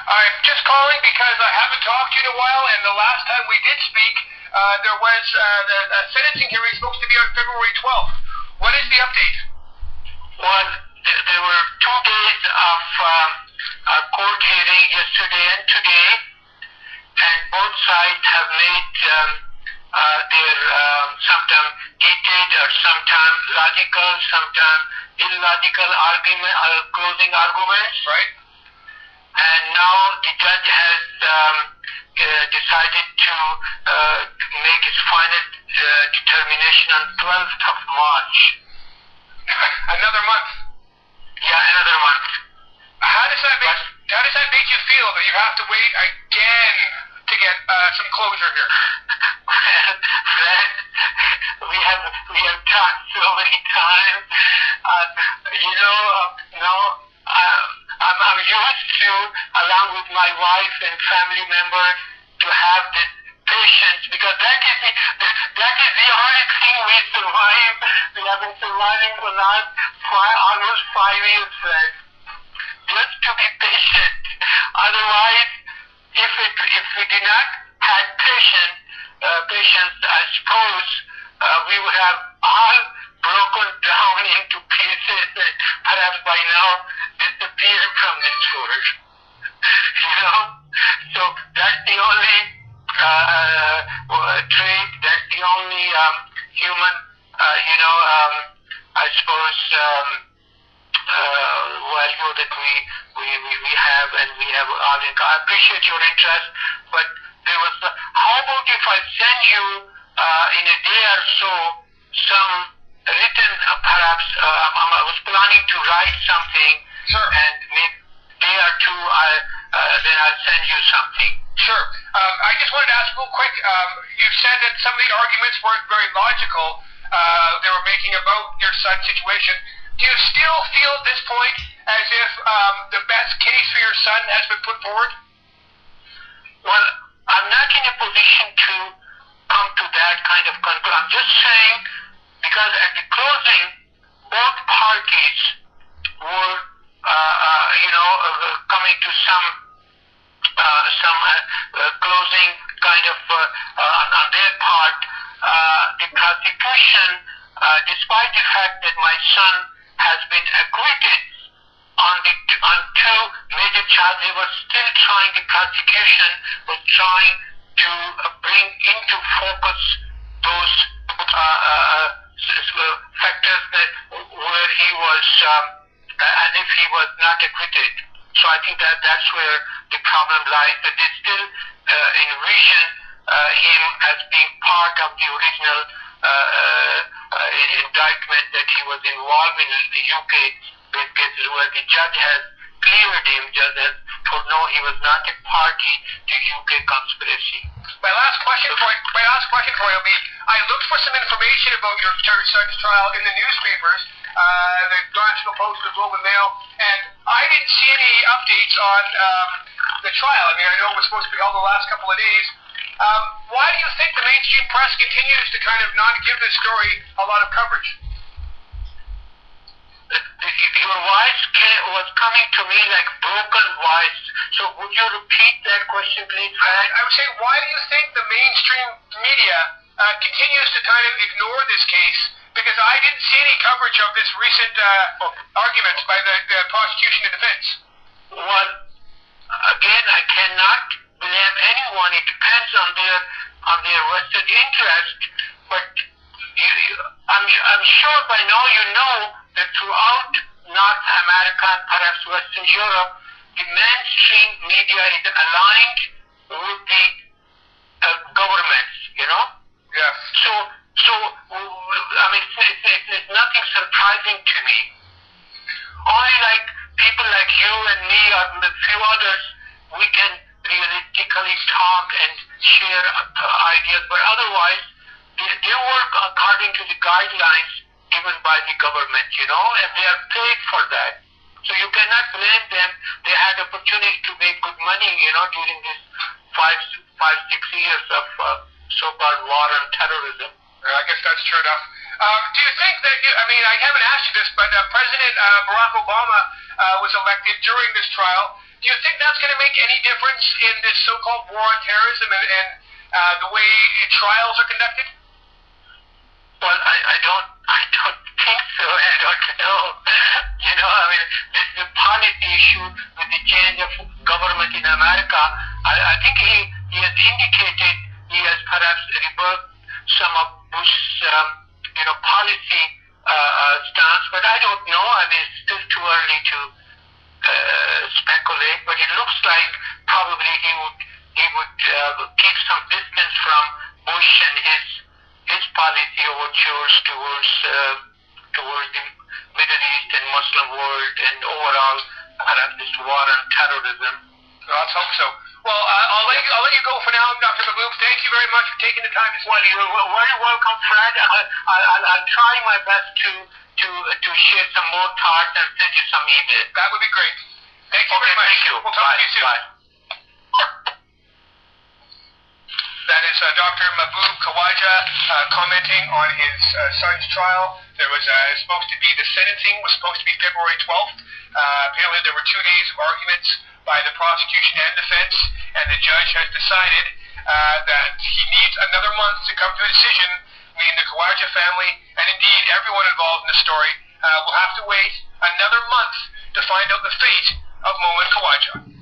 I'm just calling because I haven't talked to you in a while, and the last time we did speak, there was the sentencing hearing supposed to be on February 12th. What is the update? Well, there were 2 days of court hearing yesterday and today, and both sides have made their sometimes heated or sometimes logical, sometimes illogical closing arguments. Right. And now the judge has decided to make his final determination on 12th of March. Another month. Yeah, another month. How does that make you feel that you have to wait again to get some closure here? Fred, we have talked so many times. I'm used to, along with my wife and family members, to have this patience, because that is the only thing we survive. We have been surviving for the last almost 5 years, Fred. Just to be patient. Otherwise, if we did not have patience, I suppose we would have all broken down into pieces and perhaps by now disappeared from this world. So that's the only trait, that's the only human, I suppose, value that we have, and we have all in. I appreciate your interest, but there was how about if I send you in a day or so some written, perhaps I was planning to write something. Sure. And maybe a day or two then I'll send you something. Sure. I just wanted to ask real quick, you said that some of the arguments weren't very logical they were making about your son's situation. Do you still feel at this point as if the best case for your son has been put forward? Well, I'm not in a position to come to that kind of conclusion. I'm just saying, because at the closing, both parties were, coming to some closing kind of on their part. The prosecution, despite the fact that my son has been acquitted on 2 major charges, they were still trying. The prosecution was trying to bring into focus those factors that where he was as if he was not acquitted. So I think that's where the problem lies. That they still envision him as being part of the original indictment, that he was involved in the UK cases where the judge has cleared him, judge has told no, he was not a party to UK conspiracy. My last question for you will be, I looked for some information about your son's trial in the newspapers, the National Post, the Globe and Mail, and I didn't see any updates on the trial. I mean, I know it was supposed to be held the last couple of days. Why do you think the mainstream press continues to kind of not give this story a lot of coverage? Your voice was coming to me like broken voice. So would you repeat that question, please, Frank? I would say, why do you think the mainstream media continues to kind of ignore this case? Because I didn't see any coverage of this recent argument by the prosecution and defense. Well, again, I cannot blame anyone. It depends on their vested interest. But I'm sure by now you know that throughout North America, perhaps Western Europe, the mainstream media is aligned with the governments, Yes. So I mean, it's nothing surprising to me. Only like people like you and me or a few others, we can realistically talk and share ideas, but otherwise, they work according to the guidelines given by the government, and they are paid for that. So you cannot blame them. They had opportunity to make good money, during these 5-6 years of so-called war on terrorism. I guess that's true enough. Do you think that, I haven't asked you this, but President Barack Obama was elected during this trial. Do you think that's going to make any difference in this so-called war on terrorism and the way trials are conducted? Well, I don't think so. I don't know. You know, I mean, this is a policy issue with the change of government in America. I think he has indicated he has perhaps reversed some of Bush's, policy stance, but I don't know. I mean, it's still too early to speculate. But it looks like probably he would keep some distance from Bush and his policy overtures towards the Middle East and Muslim world and overall perhaps this war on terrorism. Let's hope so. Well, I'll let you go for now, Dr. Mahboob. Thank you very much for taking the time to speak. Well, you're very welcome, Fred. I'll try my best to share some more thoughts and send you some emails. That would be great. Thank you very much. Thank you. We'll talk to you soon. Bye. That is Dr. Mahboob Khawaja commenting on his son's trial. There was supposed to be the sentencing was supposed to be February 12th. Apparently there were 2 days of arguments by the prosecution and defense, and the judge has decided that he needs another month to come to a decision, meaning the Khawaja family and indeed everyone involved in the story will have to wait another month to find out the fate of Momin Khawaja.